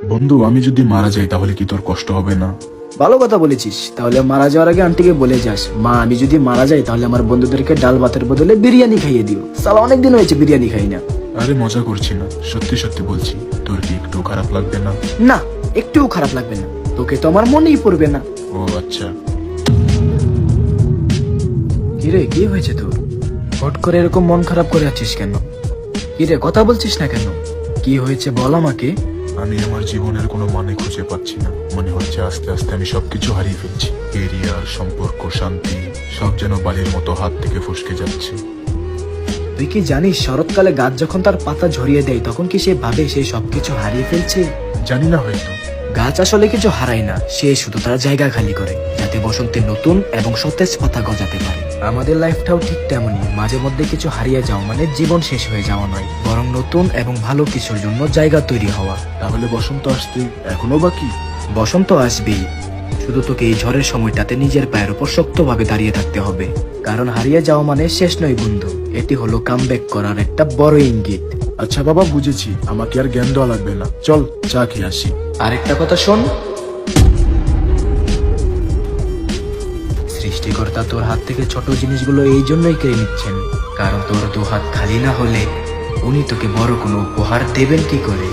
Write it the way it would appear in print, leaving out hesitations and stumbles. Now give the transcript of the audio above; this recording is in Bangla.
বন্ধু, আমি যদি মারা যাই তাহলে কি তোর কষ্ট হবে না? ভালো কথা বলেছিস। তাহলে মারা যাওয়ার আগে আন্টিকে বলে যাস, মা আমি যদি মারা যাই তাহলে আমার বন্ধুদেরকে ডাল ভাতের বদলে বিরিয়ানি খাইয়ে দিও। সালা অনেকদিন হয়েছে বিরিয়ানি খাই না। আরে মজা করছি না, সত্যি সত্যি বলছি। তোর কি একটু খারাপ লাগবে না? না, একটুও খারাপ লাগবে না। তোকে তো আমার মনেই পড়বে না। ও আচ্ছা। কিরে, কি হয়েছে তোর? হট করে এরকম মন খারাপ করে আছিস কেন? কিরে, কথা বলছিস না কেন? কি হয়েছে বল আমাকে। আমি আমার জীবনের কোনো মানে খুঁজে পাচ্ছি না। মনে হচ্ছে আস্তে আস্তে আমি সবকিছু হারিয়ে ফেলছি। কেরিয়ার, সম্পর্ক, শান্তি সব যেন বালির মতো হাত থেকে ফসকে যাচ্ছে। তুই কি জানিস শরৎকালে গাছ যখন তার পাতা ঝরিয়ে দেয় তখন কি সে ভাবে সে সবকিছু হারিয়ে ফেলছে? জানি না, হয়তো। গাছ আসলে কিছু হারায় না, সে শুধু তার জায়গা খালি করে যাতে বসন্তে নতুন এবং সতেজ পাতা গজাতে পারে। আমাদের লাইফটাও ঠিক তেমনই। মাঝে মধ্যে কিছু হারিয়ে যাওয়া মানে জীবন শেষ হয়ে যাওয়া নয়, বরং নতুন এবং ভালো কিছুর জন্য জায়গা তৈরি হওয়া। তাহলে বসন্ত আসতে এখনো বাকি? বসন্ত আসবেই, শুধু তোকে এই ঝড়ের সময়টাতে নিজের পায়ের উপর শক্তভাবে দাঁড়িয়ে থাকতে হবে। কারণ হারিয়ে যাওয়া মানে শেষ নয় বন্ধু, এটি হলো কামব্যাক করার একটা বড় ইঙ্গিত। আচ্ছা বাবা, বুঝেছি। আমাকে আর জ্ঞান দেওয়া লাগবে না, চল চা খেয়ে আসি। আরেকটা কথা শোন, সৃষ্টিকর্তা তোর হাত থেকে ছোট জিনিসগুলো এই জন্যই কেড়ে নিচ্ছেন, কারণ তোর দু হাত খালি না হলে উনি তোকে বড় কোনো উপহার দেবেন কি করে।